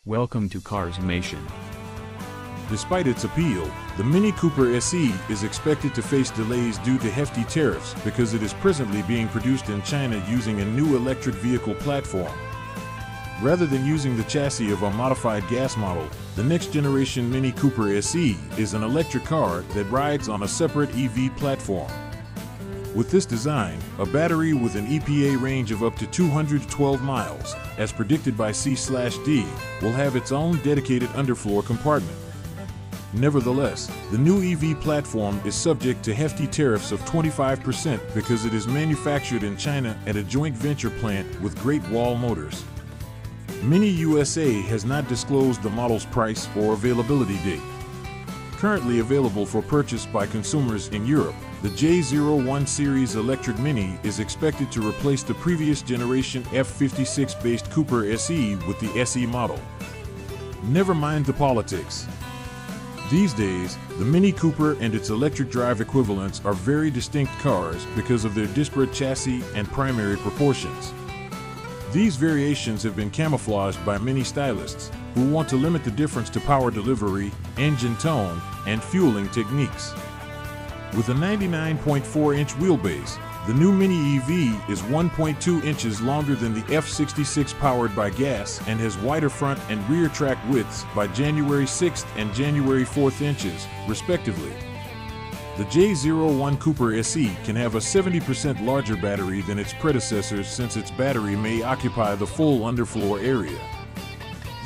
Welcome to CarsMation. Despite its appeal, the Mini Cooper SE is expected to face delays due to hefty tariffs because it is presently being produced in China using a new electric vehicle platform. Rather than using the chassis of a modified gas model, the next generation Mini Cooper SE is an electric car that rides on a separate EV platform. With this design, a battery with an EPA range of up to 212 miles, as predicted by C/D, will have its own dedicated underfloor compartment. Nevertheless, the new EV platform is subject to hefty tariffs of 25% because it is manufactured in China at a joint venture plant with Great Wall Motors. Mini USA has not disclosed the model's price or availability date. Currently available for purchase by consumers in Europe, the J01 series electric Mini is expected to replace the previous generation F56-based Cooper SE with the SE model. Never mind the politics. These days, the Mini Cooper and its electric drive equivalents are very distinct cars because of their disparate chassis and primary proportions. These variations have been camouflaged by many stylists who want to limit the difference to power delivery, engine tone, and fueling techniques. With a 99.4-inch wheelbase, the new Mini EV is 1.2 inches longer than the F66 powered by gas and has wider front and rear track widths by January 6th and January 4th inches, respectively. The J01 Cooper SE can have a 70% larger battery than its predecessors since its battery may occupy the full underfloor area.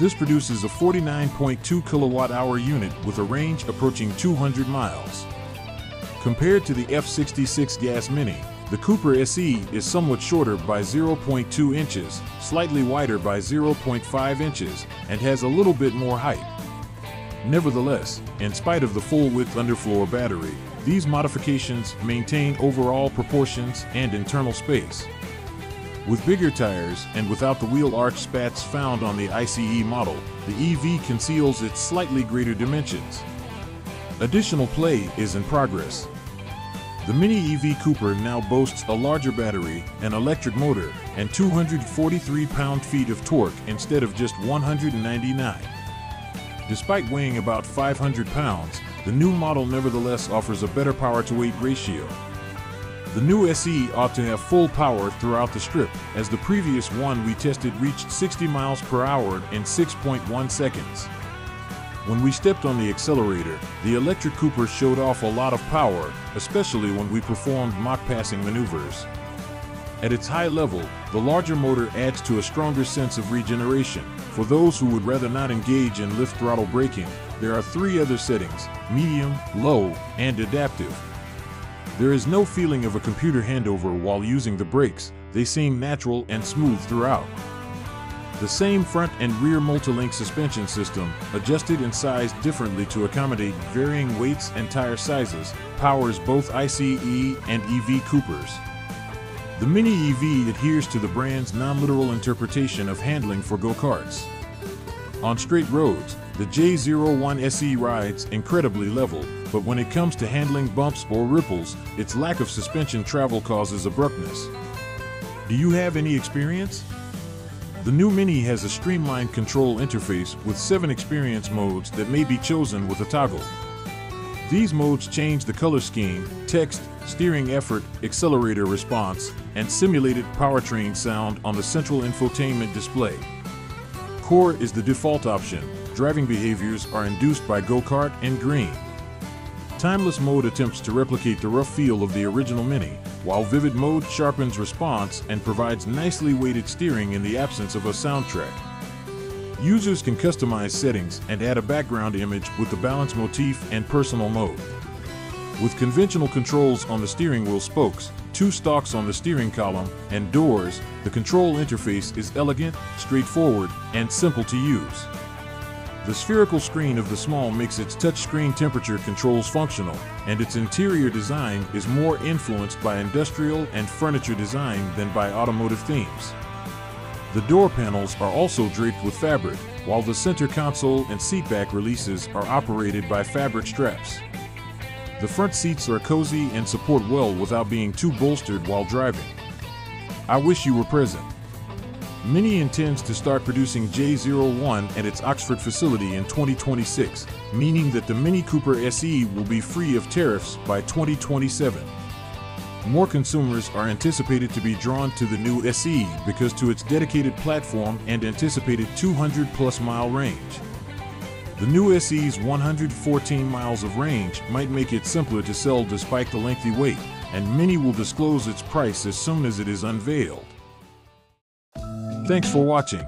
This produces a 49.2 kilowatt-hour unit with a range approaching 200 miles. Compared to the F66 Gas Mini, the Cooper SE is somewhat shorter by 0.2 inches, slightly wider by 0.5 inches, and has a little bit more height. Nevertheless, in spite of the full-width underfloor battery, these modifications maintain overall proportions and internal space. With bigger tires and without the wheel arch spats found on the ICE model, the EV conceals its slightly greater dimensions. Additional play is in progress. The Mini EV Cooper now boasts a larger battery, an electric motor, and 243 pound-feet of torque instead of just 199. Despite weighing about 500 pounds, the new model nevertheless offers a better power-to-weight ratio. The new SE ought to have full power throughout the strip, as the previous one we tested reached 60 miles per hour in 6.1 seconds. When we stepped on the accelerator, the electric Cooper showed off a lot of power, especially when we performed mock-passing maneuvers. At its high level, the larger motor adds to a stronger sense of regeneration. For those who would rather not engage in lift throttle braking, there are three other settings: medium, low, and adaptive. There is no feeling of a computer handover while using the brakes. They seem natural and smooth throughout. The same front and rear multi-link suspension system, adjusted and sized differently to accommodate varying weights and tire sizes, powers both ICE and EV Coopers. The Mini EV adheres to the brand's non-literal interpretation of handling for go-karts. On straight roads, the J01 SE rides incredibly level, but when it comes to handling bumps or ripples, its lack of suspension travel causes abruptness. Do you have any experience? The new Mini has a streamlined control interface with 7 experience modes that may be chosen with a toggle. These modes change the color scheme, text, steering effort, accelerator response, and simulated powertrain sound on the central infotainment display. Core is the default option. Driving behaviors are induced by go-kart and green. Timeless mode attempts to replicate the rough feel of the original Mini, while Vivid mode sharpens response and provides nicely weighted steering in the absence of a soundtrack. Users can customize settings and add a background image with the balance motif and personal mode. With conventional controls on the steering wheel spokes, 2 stalks on the steering column, and doors, the control interface is elegant, straightforward, and simple to use. The spherical screen of the Small makes its touchscreen temperature controls functional, and its interior design is more influenced by industrial and furniture design than by automotive themes. The door panels are also draped with fabric, while the center console and seatback releases are operated by fabric straps. The front seats are cozy and support well without being too bolstered while driving. I wish you were present. Mini intends to start producing J01 at its Oxford facility in 2026, meaning that the Mini Cooper SE will be free of tariffs by 2027. More consumers are anticipated to be drawn to the new SE because to its dedicated platform and anticipated 200+ mile range. The new SE's 114 miles of range might make it simpler to sell despite the lengthy wait, and Mini will disclose its price as soon as it is unveiled. Thanks for watching.